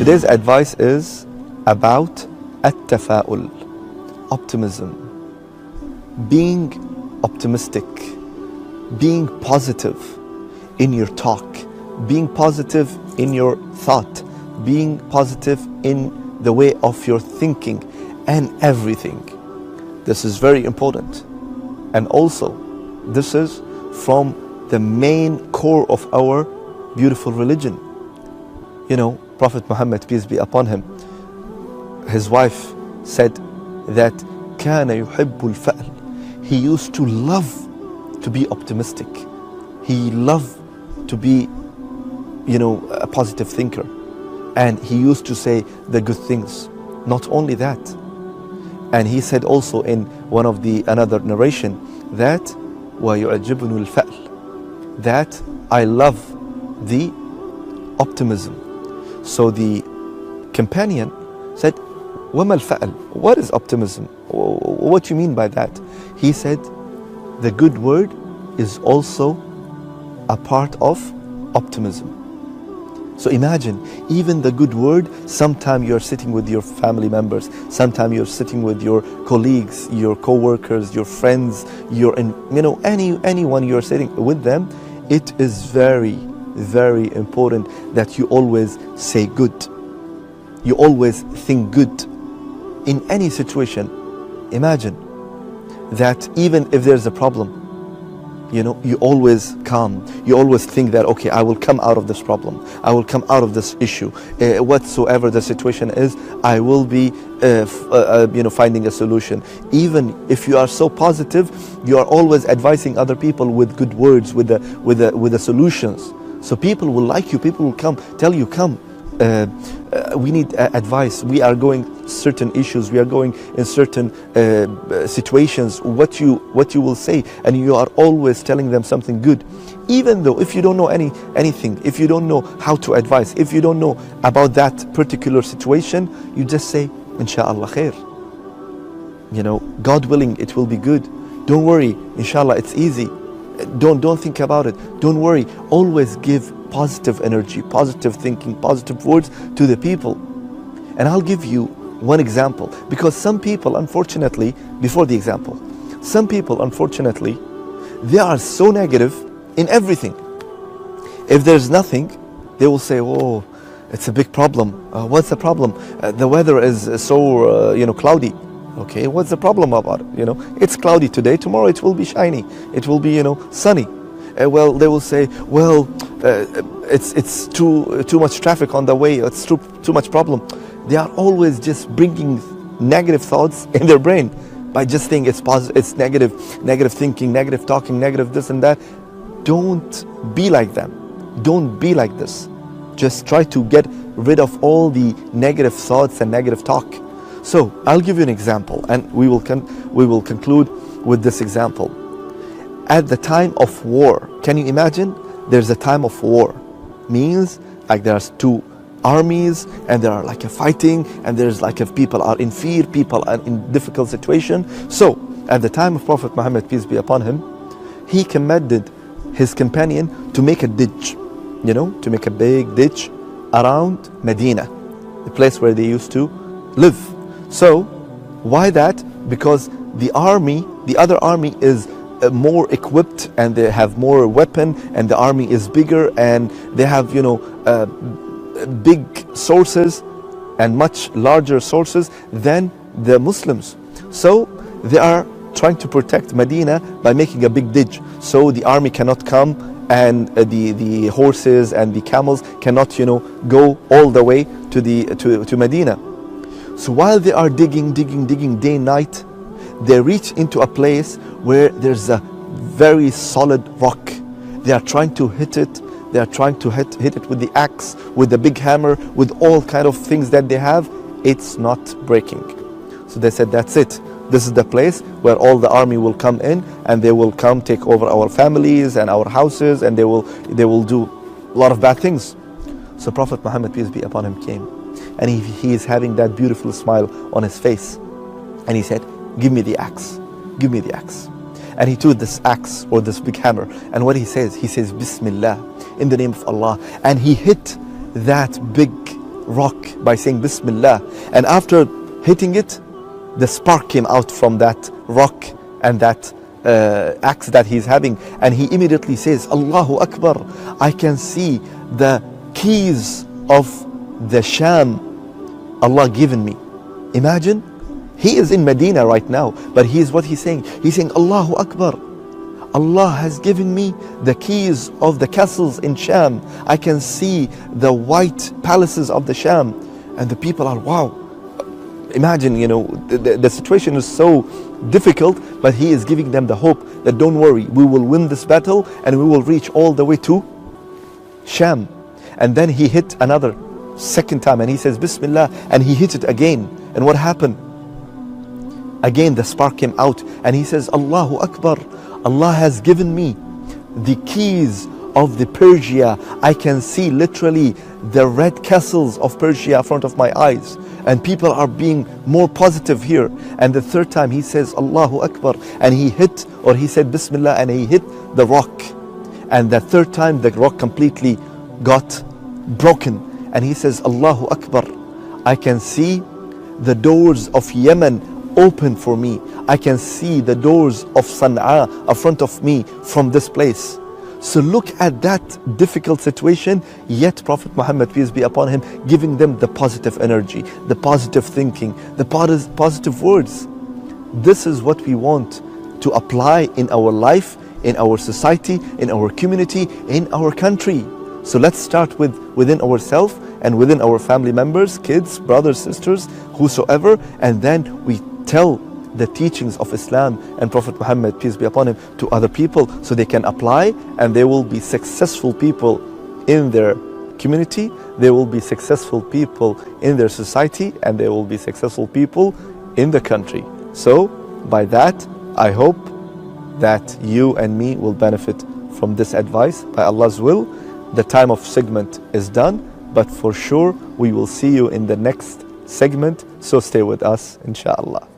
Today's advice is about at-tafa'ul, optimism, being optimistic, being positive in your talk, being positive in your thought, being positive in the way of your thinking and everything. This is very important. And also, this is from the main core of our beautiful religion. You know, Prophet Muhammad, peace be upon him, his wife said that كَانَ يُحِبُّ الْفَأْلِ. He used to love to be optimistic. He loved to be, you know, a positive thinker. And he used to say the good things. Not only that, and he said also in one of the another narration that وَيُعْجِبُنُ الْفَأْلِ, that I love the optimism. So the companion said, وَمَا الْفَأْلِ? What is optimism? What do you mean by that? He said, the good word is also a part of optimism. So imagine, even the good word, sometimes you're sitting with your family members, sometimes you're sitting with your colleagues, your co-workers, your friends, anyone you're sitting with them, it is very, very important that you always say good. You always think good in any situation. Imagine that even if there's a problem, you know, you always calm. You always think that, okay, I will come out of this problem. I will come out of this issue. Whatsoever the situation is, I will be, finding a solution. Even if you are so positive, you are always advising other people with good words, with the solutions. So people will like you. People will come, tell you, come. We need advice. We are going certain issues. We are going in certain situations. What you will say, and you are always telling them something good. Even though if you don't know anything, if you don't know how to advise, if you don't know about that particular situation, you just say, Inshallah khair. You know, God willing, it will be good. Don't worry, Inshallah, it's easy. Don't think about it. Don't worry. Always give positive energy, positive thinking, positive words to the people. And I'll give you one example, because some people, unfortunately, before the example, some people, unfortunately, they are so negative in everything. If there's nothing, they will say, oh, it's a big problem. What's the problem? The weather is so, cloudy. Okay, what's the problem about it? You know, it's cloudy today, tomorrow it will be shiny. It will be, sunny. Well, they will say, well, it's too much traffic on the way. It's too much problem. They are always just bringing negative thoughts in their brain by just saying it's positive, it's negative thinking, negative talking, negative this and that. Don't be like them. Don't be like this. Just try to get rid of all the negative thoughts and negative talk. So I'll give you an example, and we will conclude with this example. At the time of war, can you imagine? There's a time of war. Means like there's two armies, and there are like a fighting, and there's like if people are in fear, people are in difficult situation. So at the time of Prophet Muhammad, peace be upon him, he commanded his companion to make a ditch, to make a big ditch around Medina, the place where they used to live. So why that? Because the other army is more equipped, and they have more weapon, and the army is bigger, and they have big sources and much larger sources than the Muslims. So they are trying to protect Medina by making a big ditch, so the army cannot come, and the horses and the camels cannot go all the way to Medina. So while they are digging day and night, they reach into a place where there's a very solid rock. They are trying to hit it. They are trying to hit it with the axe, with the big hammer, with all kind of things that they have. It's not breaking. So they said, that's it. This is the place where all the army will come in, and they will come take over our families and our houses, and they will do a lot of bad things. So Prophet Muhammad, peace be upon him, came, and he is having that beautiful smile on his face, and he said, give me the axe, give me the axe. And he took this axe or this big hammer, and what he says Bismillah, in the name of Allah, and he hit that big rock by saying Bismillah. And after hitting it, the spark came out from that rock and that axe that he's having. And he immediately says, Allahu Akbar, I can see the keys of the Sham Allah given me. Imagine, he is in Medina right now, but what he's saying. He's saying, Allahu Akbar, Allah has given me the keys of the castles in Sham. I can see the white palaces of the Sham. And the people are, wow. Imagine, the situation is so difficult, but he is giving them the hope that don't worry, we will win this battle and we will reach all the way to Sham. And then he hit another second time and he says Bismillah, and he hit it again. And what happened? Again the spark came out and he says, Allahu Akbar, Allah has given me the keys of the Persia. I can see literally the red castles of Persia in front of my eyes, and people are being more positive here. And the third time he says Allahu Akbar, and he said Bismillah, and he hit the rock. And the third time the rock completely got broken, and he says Allahu Akbar, I can see the doors of Yemen open for me. I can see the doors of Sana'a in front of me from this place. So look at that difficult situation, yet Prophet Muhammad, peace be upon him, giving them the positive energy, the positive thinking, the positive words. This is what we want to apply in our life, in our society, in our community, in our country. So let's start within ourselves and within our family members, kids, brothers, sisters, whosoever, and then we tell the teachings of Islam and Prophet Muhammad, peace be upon him, to other people so they can apply, and they will be successful people in their community, they will be successful people in their society, and they will be successful people in the country. So by that, I hope that you and me will benefit from this advice by Allah's will. The time of segment is done, but for sure we will see you in the next segment, so stay with us, inshallah.